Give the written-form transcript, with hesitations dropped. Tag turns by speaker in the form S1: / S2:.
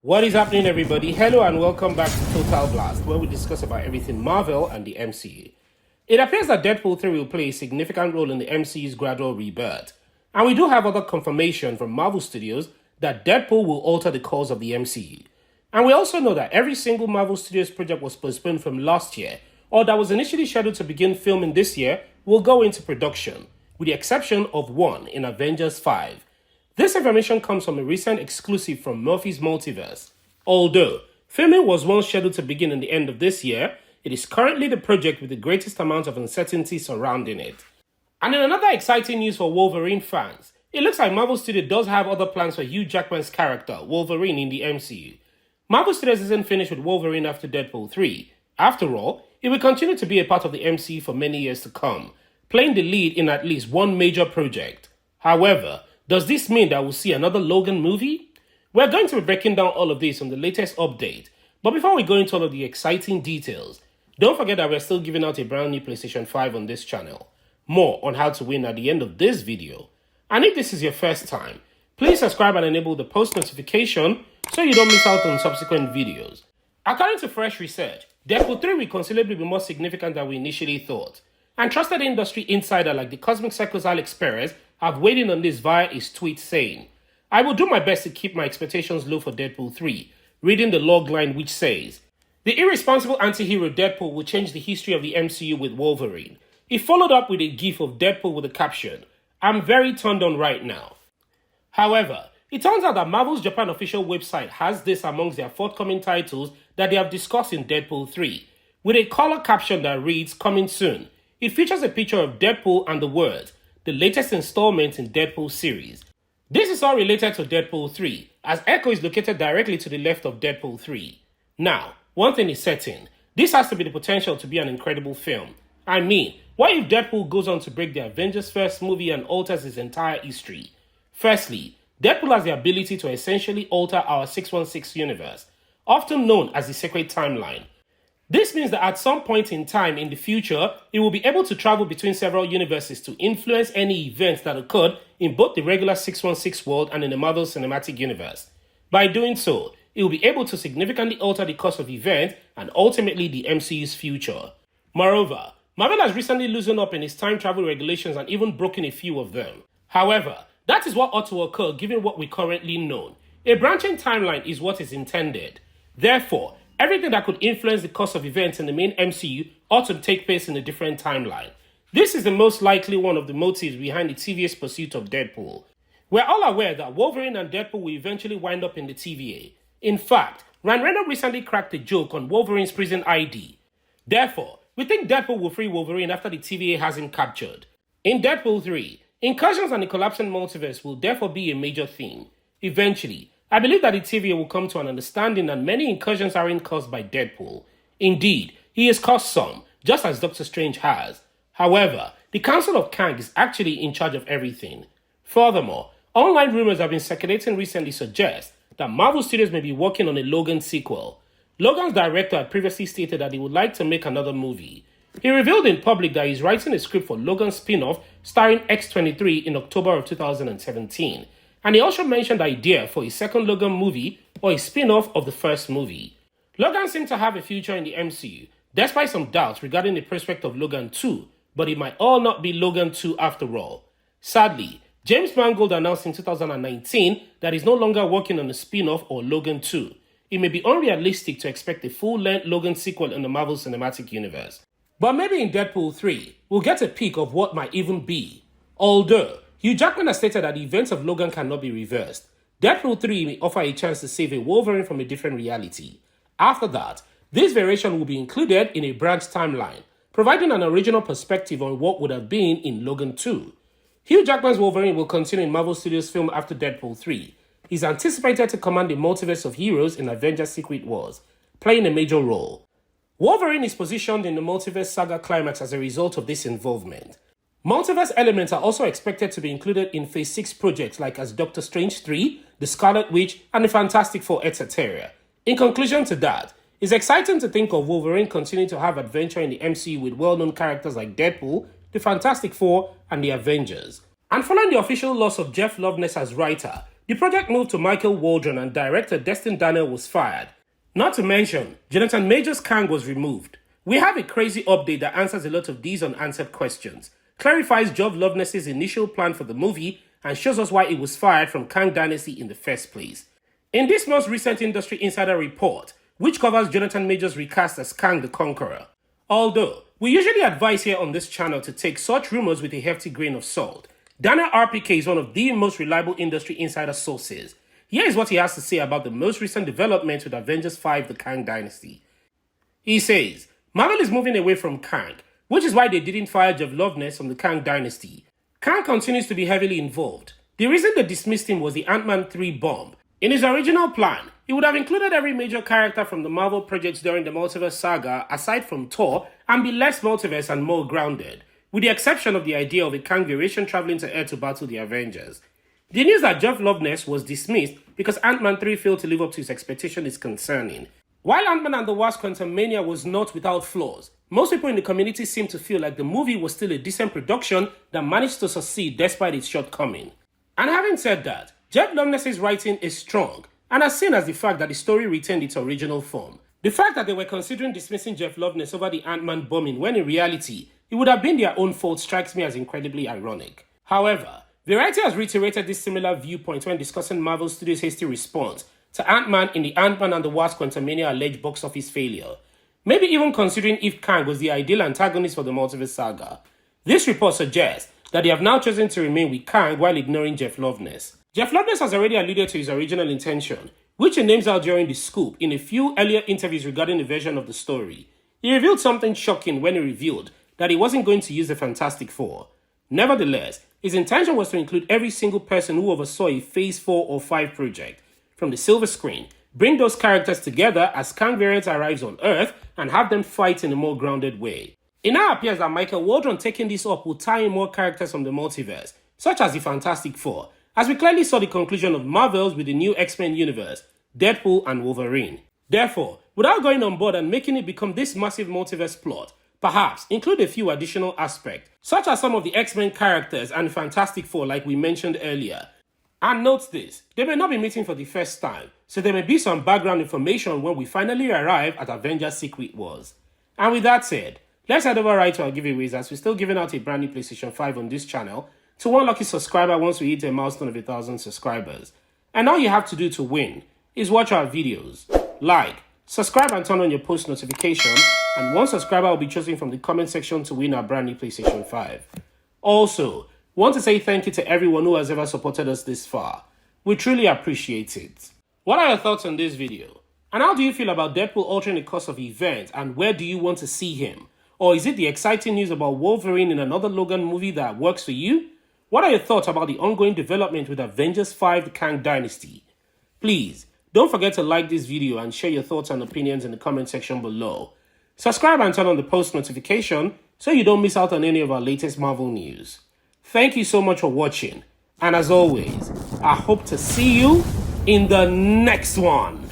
S1: What is happening, everybody? Hello and welcome back to Total Blast, where we discuss about everything Marvel and the MCU. It appears that Deadpool 3 will play a significant role in the MCU's gradual rebirth, and we do have other confirmation from Marvel Studios that Deadpool will alter the course of the MCU. And we also know that every single Marvel Studios project was postponed from last year, or that was initially scheduled to begin filming this year, will go into production, with the exception of one in Avengers 5. This information comes from a recent exclusive from Murphy's Multiverse. Although filming was once scheduled to begin in the end of this year, it is currently the project with the greatest amount of uncertainty surrounding it. And in another exciting news for Wolverine fans, it looks like Marvel Studios does have other plans for Hugh Jackman's character, Wolverine, in the MCU. Marvel Studios isn't finished with Wolverine after Deadpool 3. After all, it will continue to be a part of the MCU for many years to come, playing the lead in at least one major project. However, does this mean that we'll see another Logan movie? We're going to be breaking down all of this on the latest update, but before we go into all of the exciting details, don't forget that we're still giving out a brand new PlayStation 5 on this channel. More on how to win at the end of this video. And if this is your first time, please subscribe and enable the post notification so you don't miss out on subsequent videos. According to fresh research, Deadpool 3 will considerably be more significant than we initially thought, and trusted industry insider like the Cosmic Circle's Alex Perez have weighed in on this via his tweet saying, "I will do my best to keep my expectations low for Deadpool 3, reading the logline which says, the irresponsible anti-hero Deadpool will change the history of the MCU with Wolverine. He followed up with a gif of Deadpool with the caption, I'm very turned on right now. However, it turns out that Marvel's Japan official website has this amongst their forthcoming titles that they have discussed in Deadpool 3, with a color caption that reads, coming soon. It features a picture of Deadpool and the words, the latest installment in Deadpool series. This is all related to Deadpool 3, as Echo is located directly to the left of Deadpool 3. Now, one thing is certain, this has to be the potential to be an incredible film. I mean, what if Deadpool goes on to break the Avengers' first movie and alters his entire history? Firstly, Deadpool has the ability to essentially alter our 616 universe, often known as the Sacred Timeline. This means that at some point in time in the future, it will be able to travel between several universes to influence any events that occurred in both the regular 616 world and in the Marvel Cinematic Universe. By doing so, it will be able to significantly alter the course of events and ultimately the MCU's future. Moreover, Marvel has recently loosened up in its time travel regulations and even broken a few of them. However, that is what ought to occur given what we currently know. A branching timeline is what is intended. Therefore, everything that could influence the course of events in the main MCU ought to take place in a different timeline. This is the most likely one of the motives behind the TVA pursuit of Deadpool. We're all aware that Wolverine and Deadpool will eventually wind up in the TVA. In fact, Ryan Reynolds recently cracked a joke on Wolverine's prison ID. Therefore, we think Deadpool will free Wolverine after the TVA has him captured. In Deadpool 3, incursions and the collapsing multiverse will therefore be a major theme. Eventually, I believe that the TVA will come to an understanding that many incursions aren't caused by Deadpool. Indeed, he has caused some, just as Doctor Strange has. However, the Council of Kang is actually in charge of everything. Furthermore, online rumors have been circulating recently suggest that Marvel Studios may be working on a Logan sequel. Logan's director had previously stated that he would like to make another movie. He revealed in public that he's writing a script for Logan's spin-off starring X-23 in October of 2017. And he also mentioned the idea for a second Logan movie or a spin-off of the first movie. Logan seemed to have a future in the MCU, despite some doubts regarding the prospect of Logan 2, but it might all not be Logan 2 after all. Sadly, James Mangold announced in 2019 that he's no longer working on a spin-off or Logan 2. It may be unrealistic to expect a full-length Logan sequel in the Marvel Cinematic Universe. But maybe in Deadpool 3, we'll get a peek of what might even be. Although, Hugh Jackman has stated that the events of Logan cannot be reversed, Deadpool 3 may offer a chance to save a Wolverine from a different reality. After that, this variation will be included in a branched timeline, providing an original perspective on what would have been in Logan 2. Hugh Jackman's Wolverine will continue in Marvel Studios' film after Deadpool 3. He's anticipated to command the multiverse of heroes in Avengers Secret Wars, playing a major role. Wolverine is positioned in the multiverse saga climax as a result of this involvement. Multiverse elements are also expected to be included in Phase 6 projects like as Doctor Strange 3, The Scarlet Witch, and The Fantastic Four, etc. In conclusion to that, it's exciting to think of Wolverine continuing to have adventure in the MCU with well-known characters like Deadpool, The Fantastic Four, and The Avengers. And following the official loss of Jeff Loveness as writer, The project moved to Michael Waldron and director Destin Daniel was fired. Not to mention, Jonathan Majors' Kang was removed. We have a crazy update that answers a lot of these unanswered questions, clarifies Geoff Loveness's initial plan for the movie, and shows us why it was fired from Kang Dynasty in the first place. In this most recent Industry Insider report, which covers Jonathan Majors' recast as Kang the Conqueror. Although, we usually advise here on this channel to take such rumors with a hefty grain of salt, Daniel RPK is one of the most reliable Industry Insider sources. Here is what he has to say about the most recent development with Avengers 5 The Kang Dynasty. He says, Marvel is moving away from Kang, which is why they didn't fire Geoff Loveness from the Kang Dynasty. Kang continues to be heavily involved. The reason they dismissed him was the Ant-Man 3 bomb. In his original plan, he would have included every major character from the Marvel projects during the multiverse saga aside from Thor and be less multiverse and more grounded, with the exception of the idea of a Kang variation traveling to Earth to battle the Avengers. The news that Geoff Loveness was dismissed because Ant-Man 3 failed to live up to his expectation is concerning. While Ant-Man and the Wasp: Quantumania was not without flaws, most people in the community seem to feel like the movie was still a decent production that managed to succeed despite its shortcoming. And having said that, Geoff Loveness's writing is strong, and as seen as the fact that the story retained its original form. The fact that they were considering dismissing Geoff Loveness over the Ant-Man bombing when in reality, it would have been their own fault strikes me as incredibly ironic. However, Variety has reiterated this similar viewpoint when discussing Marvel Studios' hasty response to Ant-Man in the Ant-Man and the Wasp: Quantumania alleged box office failure, maybe even considering if Kang was the ideal antagonist for the multiverse saga. This report suggests that they have now chosen to remain with Kang while ignoring Geoff Loveness. Geoff Loveness has already alluded to his original intention, which he names out during the scoop in a few earlier interviews regarding the version of the story. He revealed something shocking when he revealed that he wasn't going to use the Fantastic Four. Nevertheless, his intention was to include every single person who oversaw a Phase 4 or 5 project. From the silver screen, bring those characters together as Kang variant arrives on Earth and have them fight in a more grounded way. It now appears that Michael Waldron taking this up will tie in more characters from the multiverse, such as the Fantastic Four, as we clearly saw the conclusion of Marvel's with the new X-Men universe, Deadpool and Wolverine. Therefore, without going on board and making it become this massive multiverse plot, perhaps include a few additional aspects, such as some of the X-Men characters and Fantastic Four like we mentioned earlier. And note this, they may not be meeting for the first time, so there may be some background information when we finally arrive at Avengers Secret Wars. And with that said, let's head over right to our giveaways as we're still giving out a brand new PlayStation 5 on this channel to one lucky subscriber once we hit a milestone of 1,000 subscribers. And all you have to do to win is watch our videos, like, subscribe and turn on your post notification, and one subscriber will be chosen from the comment section to win our brand new PlayStation 5. Also, want to say thank you to everyone who has ever supported us this far. We truly appreciate it. What are your thoughts on this video? And how do you feel about Deadpool altering the course of events, and where do you want to see him? Or is it the exciting news about Wolverine in another Logan movie that works for you? What are your thoughts about the ongoing development with Avengers 5 The Kang Dynasty? Please, don't forget to like this video and share your thoughts and opinions in the comment section below. Subscribe and turn on the post notification so you don't miss out on any of our latest Marvel news. Thank you so much for watching, and as always, I hope to see you in the next one.